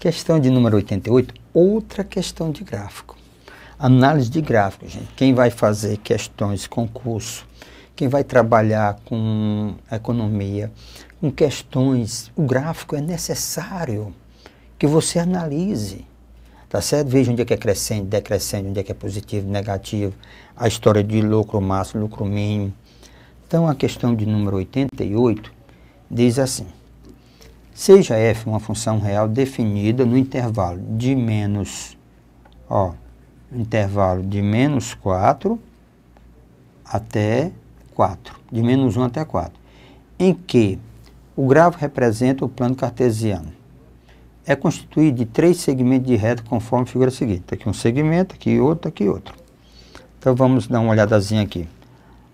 Questão de número 88, outra questão de gráfico. Análise de gráfico, gente. Quem vai fazer questões, concurso, quem vai trabalhar com economia, com questões, o gráfico é necessário que você analise, tá certo? Veja onde é que é crescente, decrescente, onde é que é positivo, negativo, a história de lucro máximo, lucro mínimo. Então, a questão de número 88 diz assim: seja f uma função real definida no intervalo de menos, intervalo de menos 4 até 4, de menos 1 até 4, em que o gráfico representa o plano cartesiano. É constituído de 3 segmentos de reta conforme a figura seguinte. Aqui um segmento, aqui outro, aqui outro. Então vamos dar uma olhadazinha aqui.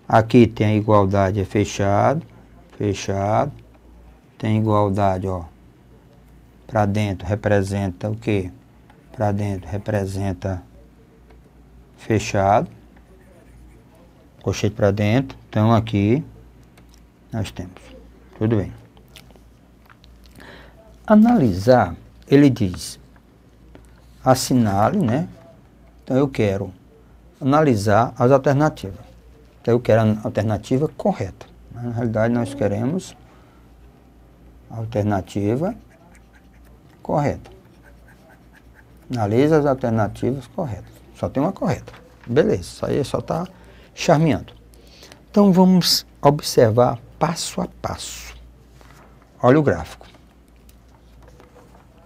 Aqui tem a igualdade, é fechado, fechado. Tem igualdade, para dentro representa o quê? Para dentro representa fechado. Colchete para dentro. Então aqui nós temos. Tudo bem. Analisar, ele diz, assinale, né? Então eu quero analisar as alternativas. Então eu quero a alternativa correta. Na realidade nós queremos a alternativa correta. Analisa as alternativas corretas. Só tem uma correta. Beleza, isso aí só está charmeando. Então vamos observar passo a passo. Olha o gráfico.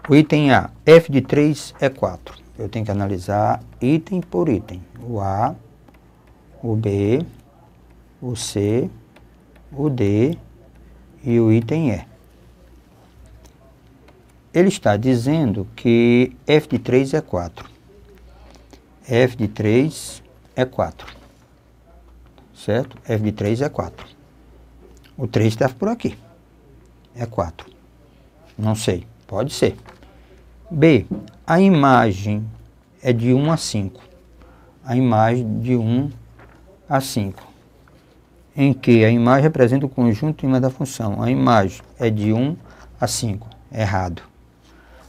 O item A, f de 3 é 4. Eu tenho que analisar item por item. O A, o B, o C, o D e o item E. Ele está dizendo que f de 3 é 4. F de 3 é 4. Certo? F de 3 é 4. O 3 está por aqui. É 4. Não sei. Pode ser. B. A imagem é de 1 a 5. A imagem de 1 a 5. Em que a imagem representa o conjunto de da função. A imagem é de 1 a 5. Errado.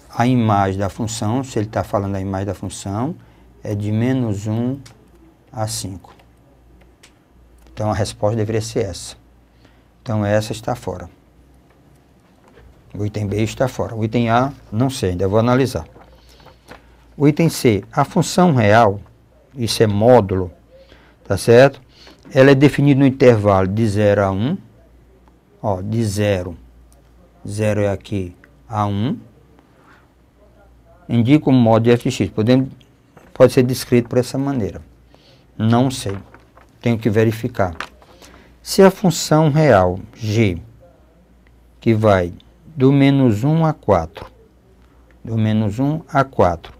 A imagem da função, se ele está falando da imagem da função, é de menos 1 a 5. Então a resposta deveria ser essa. Então essa está fora. O item B está fora. O item A, não sei, ainda vou analisar. O item C, a função real, isso é módulo, tá certo? Ela é definida no intervalo de 0 a 1. De 0. 0 é aqui a 1. Indica o modo de f de x. Pode ser descrito por essa maneira. Não sei. Tenho que verificar. Se a função real, g, que vai do menos 1 a 4,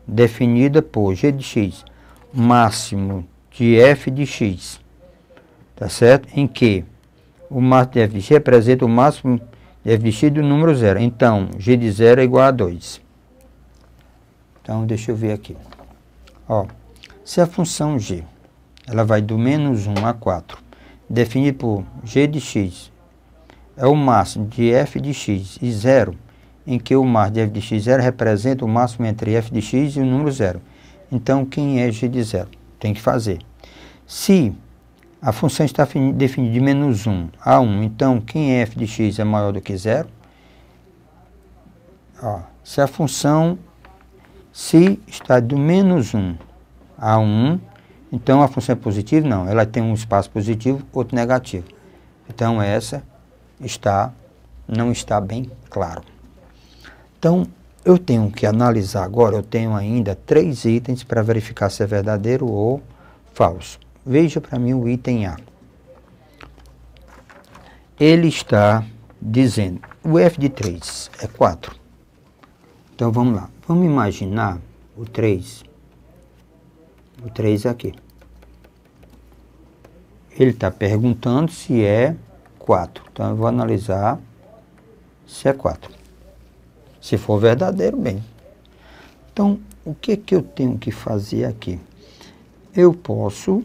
definida por g de x, máximo de f de x, tá certo? Em que o máximo de f de x representa o máximo de f de x do número 0. Então, g de 0 é igual a 2. Então, deixa eu ver aqui. Se a função g, ela vai do menos 1 a 4, definida por g de x, é o máximo de f de x e 0, em que o máximo de f de x 0 representa o máximo entre f de x e o número 0. Então, quem é g de 0? Tem que fazer. Se a função está definida de menos 1 a 1, então, quem é f de x é maior do que 0? Se a função está do menos 1 a 1, então a função é positiva? Não, ela tem um espaço positivo, outro negativo. Então, essa não está bem claro. Então, eu tenho que analisar agora, eu tenho ainda 3 itens para verificar se é verdadeiro ou falso. Veja para mim o item A. Ele está dizendo, o f de 3 é 4. Então, vamos lá. Vamos imaginar o 3. O 3 é aqui. Ele está perguntando se é 4. Então, eu vou analisar se é 4. Se for verdadeiro, bem. Então, o que eu tenho que fazer aqui? Eu posso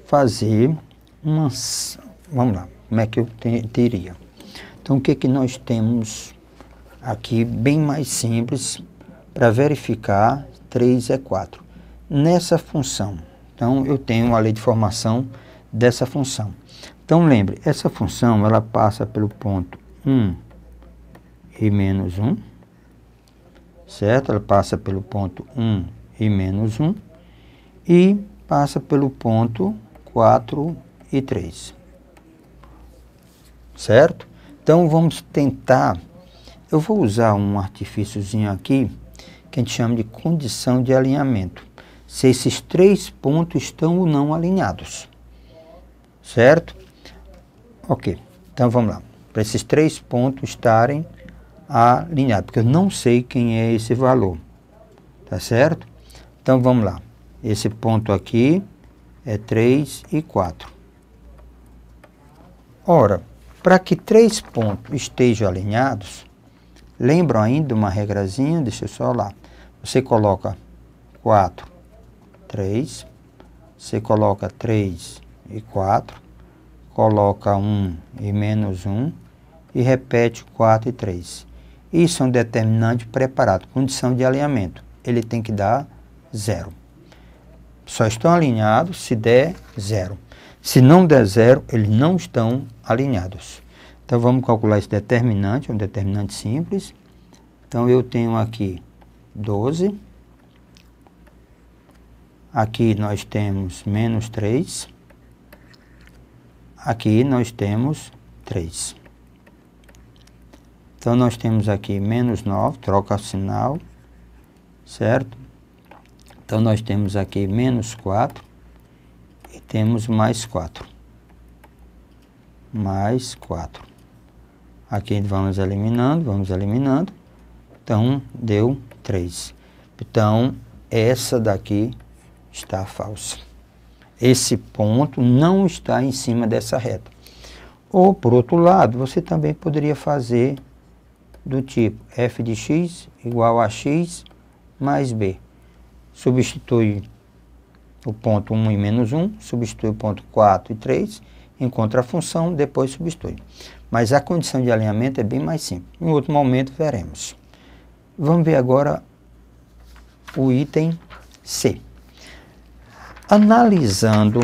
fazer umas... Vamos lá, como é que eu teria? Então, o que nós temos aqui, bem mais simples, para verificar 3 é 4. Nessa função, então eu tenho a lei de formação dessa função. Então lembre, essa função ela passa pelo ponto 1 e menos 1, certo? Ela passa pelo ponto 1 e menos 1 e passa pelo ponto 4 e 3, certo? Então vamos tentar, eu vou usar um artifíciozinho aqui, que a gente chama de condição de alinhamento, se esses 3 pontos estão ou não alinhados, certo? Ok, então vamos lá, para esses 3 pontos estarem alinhados, porque eu não sei quem é esse valor, tá certo? Então vamos lá, esse ponto aqui é 3 e 4. Ora, para que 3 pontos estejam alinhados, lembram ainda uma regrazinha? Deixa eu só lá. Você coloca 4, 3, você coloca 3 e 4, coloca 1 e menos 1 e repete 4 e 3. Isso é um determinante preparado, condição de alinhamento. Ele tem que dar 0. Só estão alinhados se der 0. Se não der 0, eles não estão alinhados. Então vamos calcular esse determinante, é um determinante simples. Então eu tenho aqui 12. Aqui nós temos menos 3. Aqui nós temos 3. Então nós temos aqui menos 9, troca o sinal, certo? Então nós temos aqui menos 4 e temos mais 4. Mais 4. Aqui vamos eliminando. Então deu 3. Então essa daqui está falsa. Esse ponto não está em cima dessa reta. Ou, por outro lado, você também poderia fazer do tipo f de x igual a x mais b. Substitui o ponto 1 e menos 1, substitui o ponto 4 e 3, encontra a função, depois substitui. Mas a condição de alinhamento é bem mais simples. Em outro momento veremos. Vamos ver agora o item C. Analisando,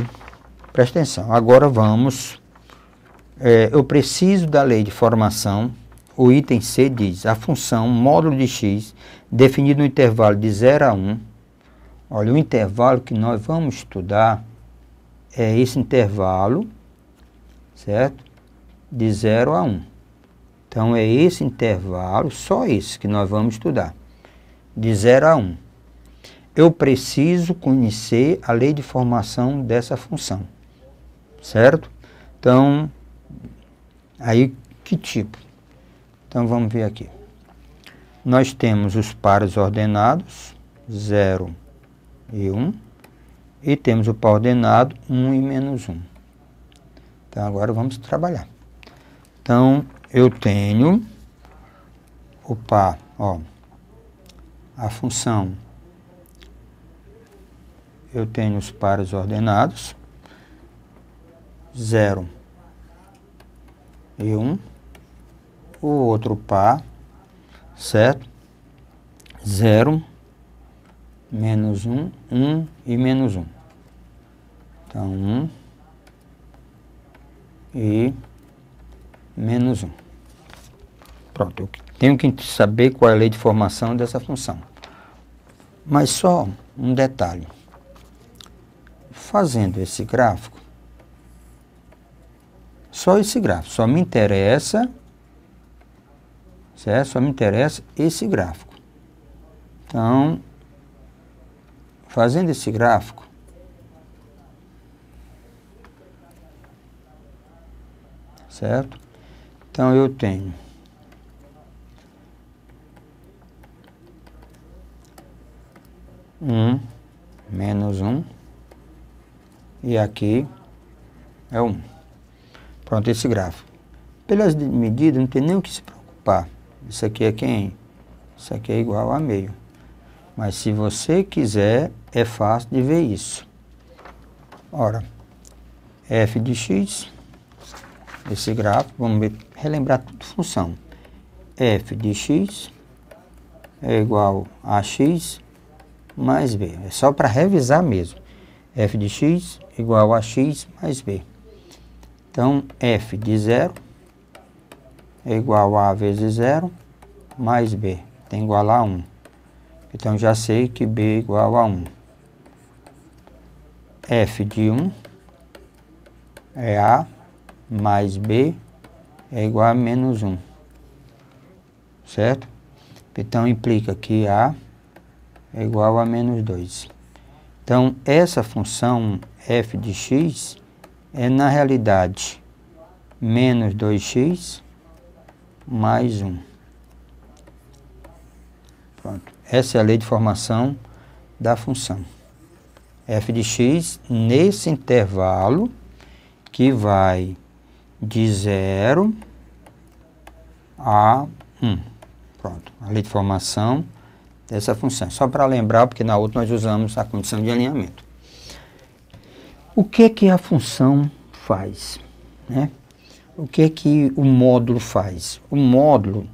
presta atenção, agora vamos, eu preciso da lei de formação. O item C diz, a função módulo de x, definido no intervalo de 0 a 1, olha, o intervalo que nós vamos estudar é esse intervalo, certo? De 0 a 1. Então, é esse intervalo, só esse que nós vamos estudar, de 0 a 1. Eu preciso conhecer a lei de formação dessa função, certo? Então, aí, que tipo? Então, vamos ver aqui. Nós temos os pares ordenados, 0 e 1, e temos o par ordenado, 1 e menos 1. Então, agora vamos trabalhar. Então, eu tenho o par, ó, a função, eu tenho os pares ordenados, 0 e 1, o outro par, certo? 0, menos 1, 1 e menos 1. Então, 1 e menos 1. Pronto, eu tenho que saber qual é a lei de formação dessa função. Mas só um detalhe. Fazendo esse gráfico, só esse gráfico, só me interessa, certo? Só me interessa esse gráfico. Então, fazendo esse gráfico, certo? Então, eu tenho menos 1, e aqui é 1. Pronto, esse gráfico. Pelas medidas, não tem nem o que se preocupar. Isso aqui é quem? Isso aqui é igual a meio. Mas se você quiser, é fácil de ver isso. Ora, f de x, esse gráfico, vamos ver, relembrar tudo função. F de x é igual a x mais b. É só para revisar mesmo. F de x igual a x mais b. Então, f de 0 é igual a vezes 0 mais b. Tem igual a 1. Então, já sei que b é igual a 1. F de 1 é a mais b é igual a menos 1. Certo? Então, implica que a é igual a menos 2. Então, essa função f de x é, na realidade, menos 2x mais 1. Pronto. Essa é a lei de formação da função. F de x nesse intervalo que vai de 0 a 1. Pronto. A lei de formação dessa função. Só para lembrar, porque na outra nós usamos a condição de alinhamento. O que a função faz? Né? O que o módulo faz? O módulo,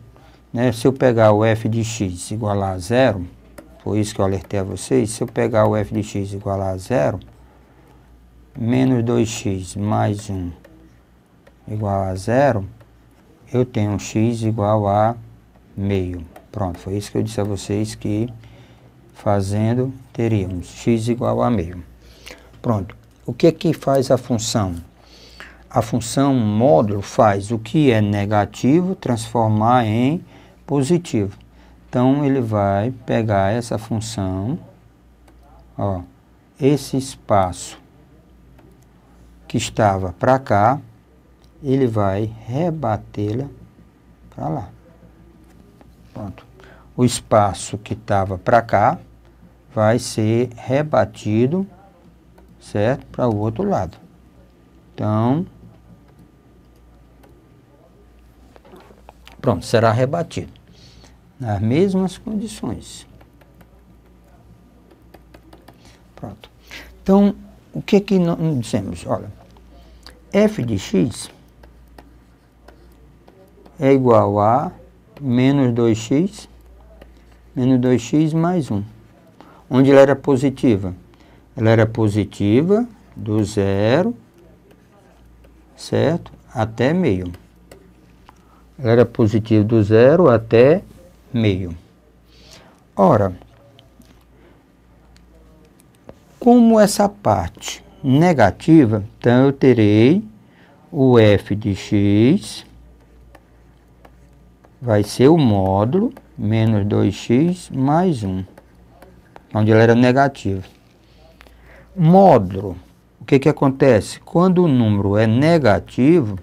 né, se eu pegar o f de x igual a 0, foi isso que eu alertei a vocês, se eu pegar o f de x igual a 0, menos 2x mais 1 igual a 0, eu tenho x igual a meio. Pronto, foi isso que eu disse a vocês que fazendo teríamos x igual a meio. Pronto. O que faz a função? A função módulo faz o que é negativo transformar em positivo. Então, ele vai pegar essa função, ó, esse espaço que estava para cá, ele vai rebatê-la para lá. Pronto. O espaço que estava para cá vai ser rebatido, certo? Para o outro lado. Então, pronto, será rebatido nas mesmas condições. Pronto. Então, o que nós dissemos? Olha, f de x é igual a menos 2x mais 1. Onde ela era positiva? Ela era positiva do 0, certo? Até meio. Ela era positiva do 0 até meio. Ora, como essa parte negativa, então eu terei o f de x, vai ser o módulo, menos 2x mais 1, onde ela era negativa. Módulo, o que acontece? Quando o número é negativo,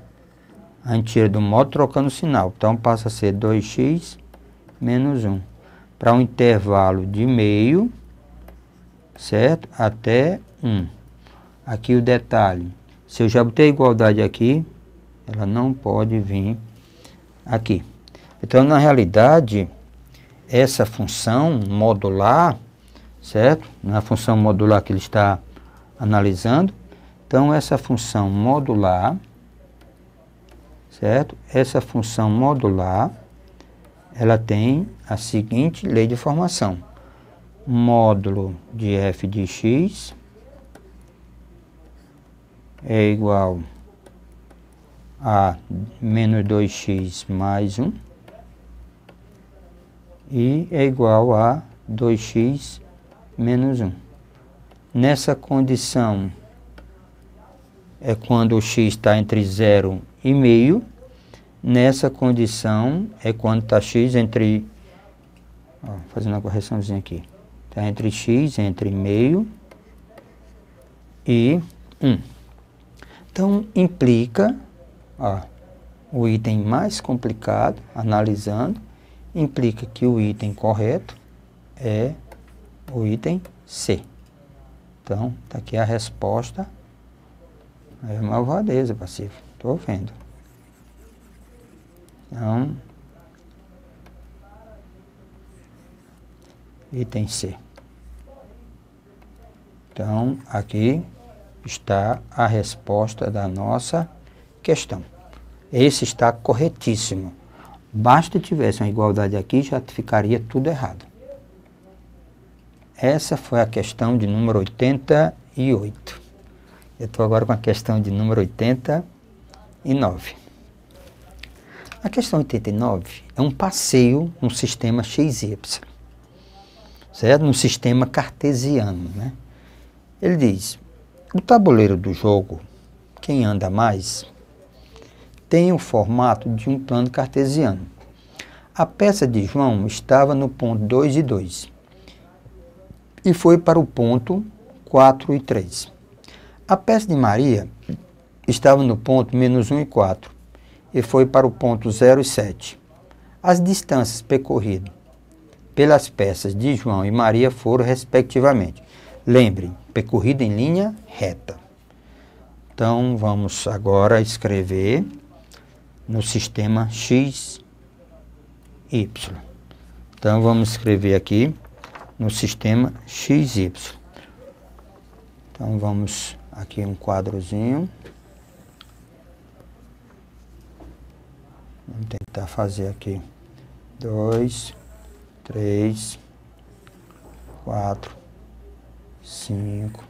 a gente tira do módulo trocando o sinal. Então, passa a ser 2x menos 1. Para um intervalo de meio, certo? Até 1. Aqui o detalhe. Se eu já botei a igualdade aqui, ela não pode vir aqui. Então, na realidade, essa função modular, certo? Na função modular que ele está analisando. Então, essa função modular, certo? Essa função modular, ela tem a seguinte lei de formação. Módulo de f de x é igual a menos 2x mais 1 e é igual a 2x menos 1. Nessa condição, é quando o x está entre 0 e meio. Nessa condição, é quando está x entre... Ó, fazendo uma correçãozinha aqui. Está entre x, entre meio e 1. Então, implica, ó, o item mais complicado, analisando, implica que o item correto é o item C. Então, está aqui a resposta. É malvadeza passiva. Estou vendo. Então, item C. Então, aqui está a resposta da nossa questão. Esse está corretíssimo. Basta tivesse uma igualdade aqui, já ficaria tudo errado. Essa foi a questão de número 88. Eu estou agora com a questão de número 89. A questão 89 é um passeio no sistema XY, certo? No sistema cartesiano, né? Ele diz, o tabuleiro do jogo, quem anda mais, tem o formato de um plano cartesiano. A peça de João estava no ponto 2 e 2 e foi para o ponto 4 e 3. A peça de Maria estava no ponto -1 e 4 e foi para o ponto 0 e 7. As distâncias percorridas pelas peças de João e Maria foram, respectivamente, lembrem, percorrida em linha reta. Então, vamos agora escrever no sistema XY. Então, vamos escrever aqui no sistema XY. Então, vamos aqui um quadrozinho. Vamos tentar fazer aqui 2, 3, 4, 5,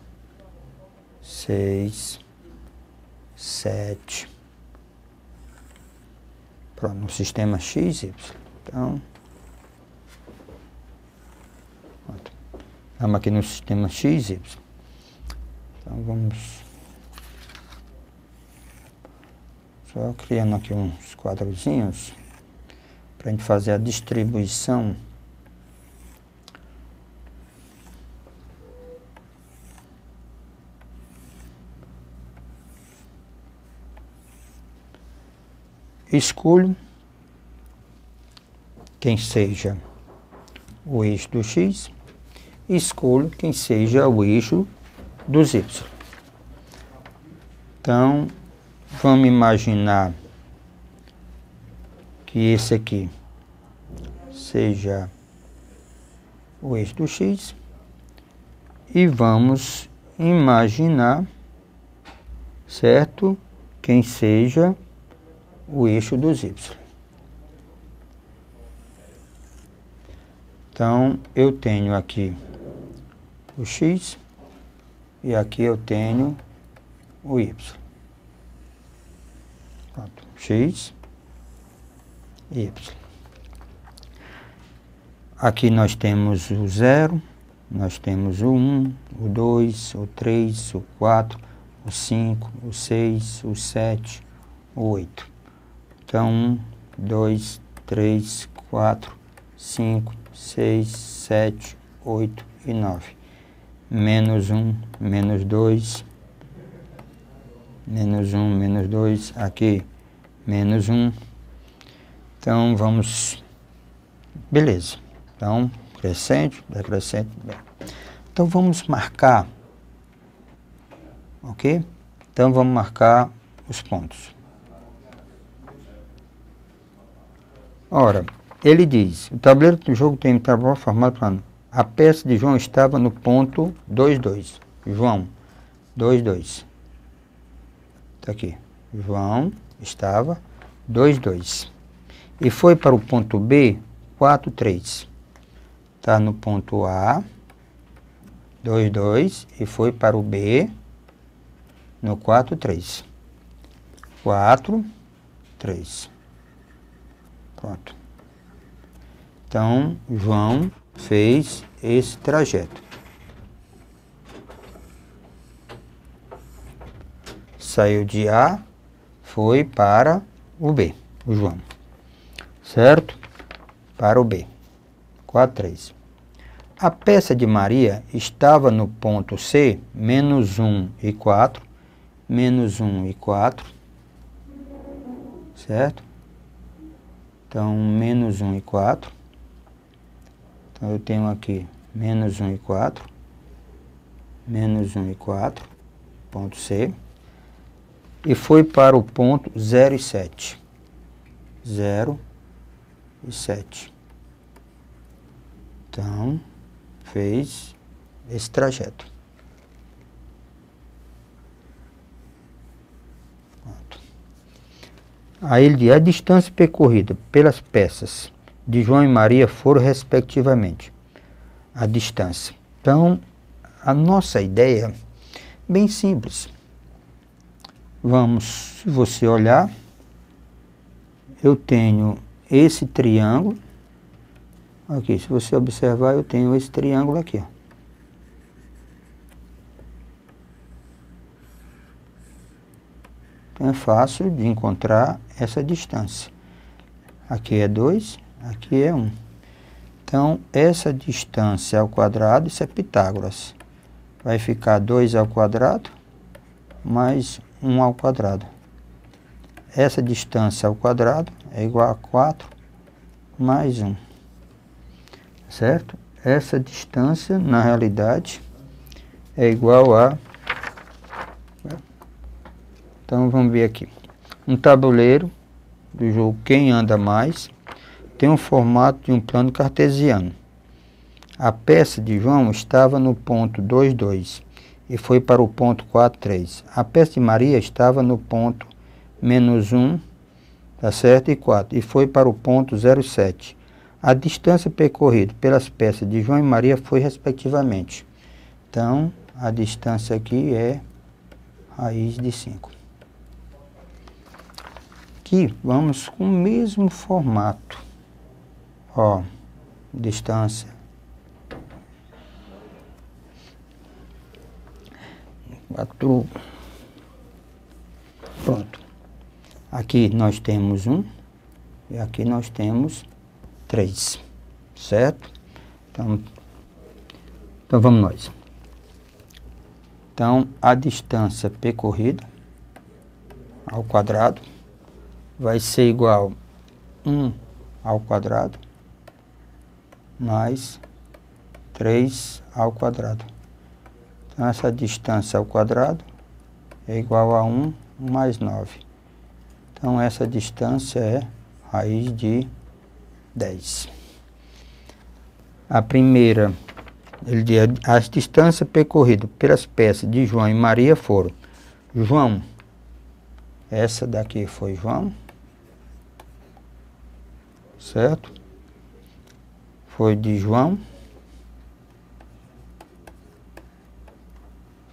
6, 7. Pronto, no sistema XY. Então, pronto. Estamos aqui no sistema XY. Então, vamos só criando aqui uns quadrozinhos para a gente fazer a distribuição. Escolho quem seja o eixo do X, escolho quem seja o eixo dos Y. Então, vamos imaginar que esse aqui seja o eixo do X e vamos imaginar, certo, quem seja o eixo dos Y. Então, eu tenho aqui o X e aqui eu tenho o Y. Pronto, X e Y. Aqui nós temos o 0, nós temos o 1, o 2, o 3, o 4, o 5, o 6, o 7, o 8. Então, 1, 2, 3, 4, 5, 6, 7, 8 e 9. Menos 1, menos 2, menos 1, menos 2, aqui, menos 1. Então, vamos... Beleza. Então, crescente, decrescente. Bem. Então, vamos marcar, ok? Então, vamos marcar os pontos. Ora, ele diz, o tabuleiro do jogo tem um tabuleiro formado para... A peça de João estava no ponto 2, 2. João, 2, 2. Está aqui. João estava 2, 2. E foi para o ponto B, 4, 3. Está no ponto A, 2, 2. E foi para o B, no 4, 3. 4, 3. Pronto. Então, João fez esse trajeto. Saiu de A, foi para o B, o João. Certo? Para o B. 4, 3. A peça de Maria estava no ponto C, menos 1 e 4, menos 1 e 4. Certo? Então, menos 1 e 4. Então, eu tenho aqui menos 1 e 4. Menos 1 e 4. Ponto C. E foi para o ponto 0 e 7. 0 e 7. Então, fez esse trajeto. Pronto. Aí ele diz, a distância percorrida pelas peças de João e Maria foram respectivamente. A distância. Então, a nossa ideia é bem simples. Vamos, se você olhar, eu tenho esse triângulo. Aqui, se você observar, eu tenho esse triângulo aqui, ó. Então é fácil de encontrar essa distância. Aqui é 2, aqui é 1. Então, essa distância ao quadrado, isso é Pitágoras. Vai ficar 2 ao quadrado mais 1 ao quadrado. Essa distância ao quadrado é igual a 4 mais 1. Certo? Essa distância, na realidade, é igual a... Então, vamos ver aqui. Um tabuleiro do jogo Quem Anda Mais tem um formato de um plano cartesiano. A peça de João estava no ponto 2, 2 e foi para o ponto 4, 3. A peça de Maria estava no ponto menos 1, tá certo? E 4, e foi para o ponto 0, 7. A distância percorrida pelas peças de João e Maria foi respectivamente. Então, a distância aqui é raiz de 5. Aqui, vamos com o mesmo formato. Ó, distância. Pronto. Aqui nós temos 1 e aqui nós temos 3, certo? Então vamos nós. Então, a distância percorrida ao quadrado vai ser igual a 1 ao quadrado mais 3 ao quadrado. Então, essa distância ao quadrado é igual a 1 mais 9. Então, essa distância é raiz de 10. A primeira, ele diz, as distâncias percorridas pelas peças de João e Maria foram: João, essa daqui foi João, certo? Foi de João,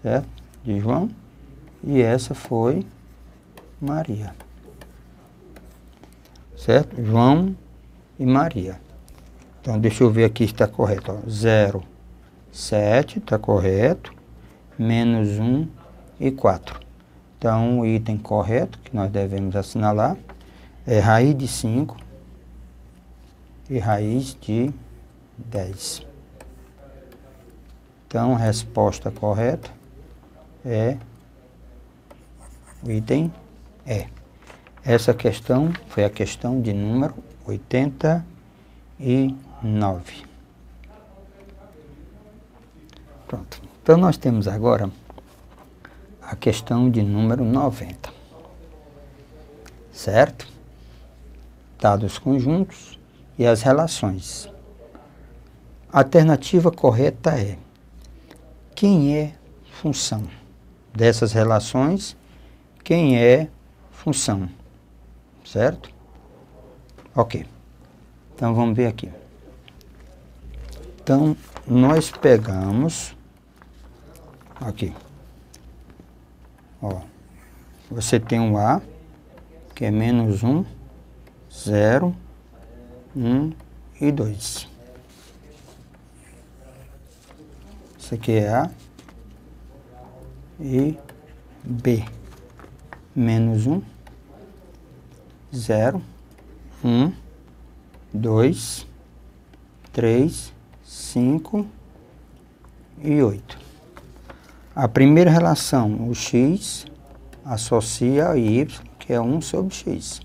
certo? De João, e essa foi Maria, certo? João e Maria. Então, deixa eu ver aqui se está correto, ó. 0, 7, está correto, menos 1 e 4. Então, o item correto que nós devemos assinalar é raiz de 5 e raiz de 10. Então, a resposta correta é o item E. Essa questão foi a questão de número 89. Pronto. Então, nós temos agora a questão de número 90. Certo? Dados conjuntos e as relações. A alternativa correta é: quem é função? Dessas relações, quem é função? Certo? Ok. Então, vamos ver aqui. Então, nós pegamos aqui. Ó, você tem um A, que é menos 1, 0, 1 e 2. Isso aqui é A e B. Menos 1, 0, 1, 2, 3, 5 e 8. A primeira relação, o x associa a y, que é 1 sobre x.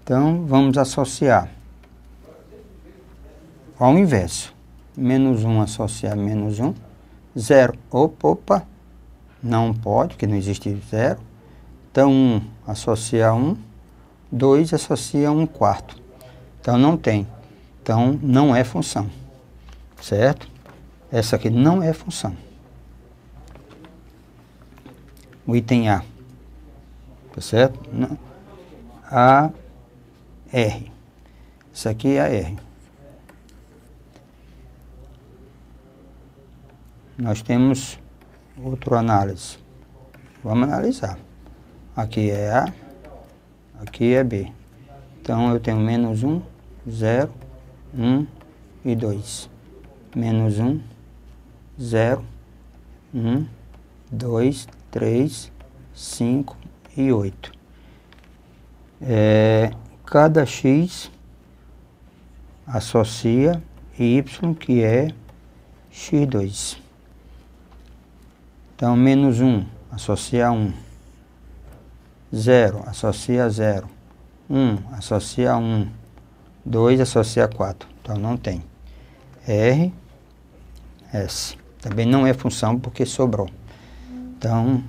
Então, vamos associar ao inverso. Menos 1 associar menos 1. 0, opa, não pode, porque não existe 0. Então, 1 associa 1. 2 associa 1 quarto. Então, não tem. Então, não é função. Certo? Essa aqui não é função. O item A. tá certo? A, R. Isso aqui é a R. Nós temos outra análise. Vamos analisar. Aqui é A, aqui é B. Então, eu tenho menos 1, 0, 1 e 2. Menos 1, 0, 1, 2, 3, 5 e 8. Cada X associa Y, que é X2. Então, menos 1 associa a 1. 0 associa a 0. 1 associa a 1. 2 associa a 4. Então, não tem. R, S. Também não é função porque sobrou. Então,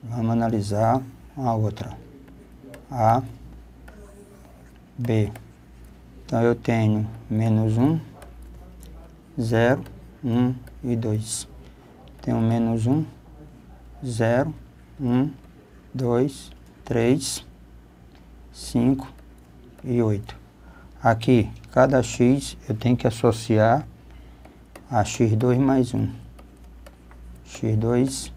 vamos analisar a outra. A, B. Então, eu tenho menos 1, 0, 1 e 2. Tenho menos 1, 0, 1, 2, 3, 5 e 8. Aqui, cada X eu tenho que associar a X2 mais 1. X2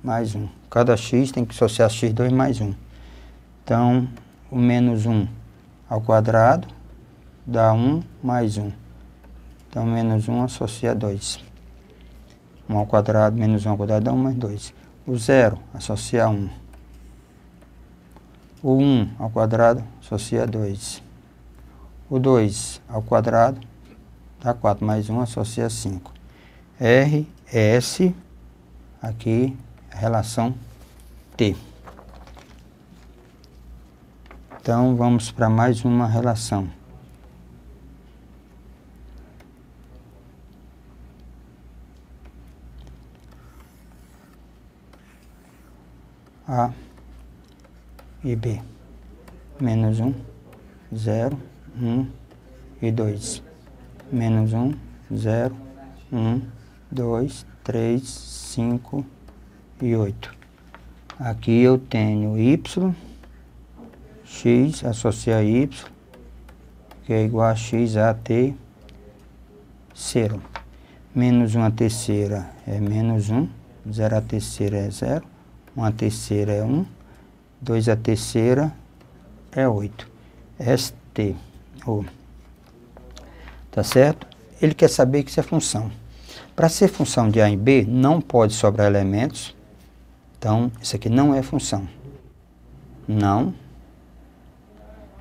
mais 1. Cada X tem que associar a X2 mais 1. Então, o menos 1 ao quadrado dá 1 mais 1. Então, menos 1 associa a 2. 1 ao quadrado, menos 1 ao quadrado dá 1 mais 2. O 0 associa a 1. O 1 ao quadrado associa a 2. O 2 ao quadrado dá 4 mais 1 associa a 5. R, S, aqui a relação T. Então, vamos para mais uma relação. A e B. Menos 1, 0, 1 e 2. Menos 1, 0, 1, 2, 3, 5 e 8. Aqui eu tenho Y, X associa a Y, que é igual a X a T, 0. Menos 1 a terceira é menos 1, 0 a terceira é 0. 1 a terceira é 1, 2 a terceira é 8. ST. Tá certo? Ele quer saber que isso é função. Para ser função de A em B, não pode sobrar elementos. Então, isso aqui não é função. Não.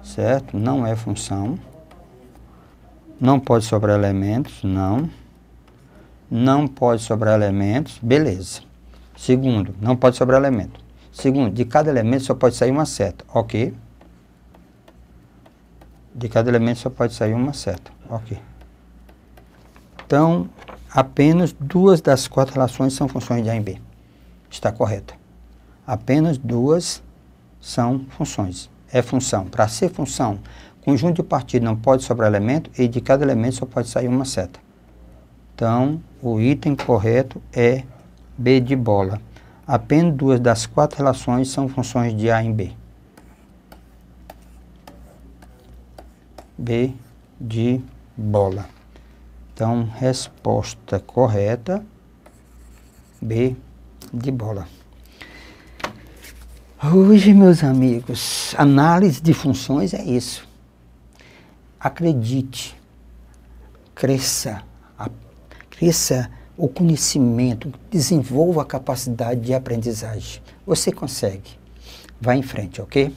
Certo? Não é função. Não pode sobrar elementos. Não. Não pode sobrar elementos. Beleza. Segundo, não pode sobrar elemento. Segundo, de cada elemento só pode sair uma seta. Ok. De cada elemento só pode sair uma seta. Ok. Então, apenas 2 das 4 relações são funções de A em B. Está correta. Apenas 2 são funções. É função. Para ser função, conjunto de partido não pode sobrar elemento e de cada elemento só pode sair uma seta. Então, o item correto é B de bola. Apenas 2 das 4 relações são funções de A em B. B de bola. Então, resposta correta, B de bola. Hoje, meus amigos, análise de funções é isso. Acredite, cresça o conhecimento, desenvolva a capacidade de aprendizagem. Você consegue. Vá em frente, ok?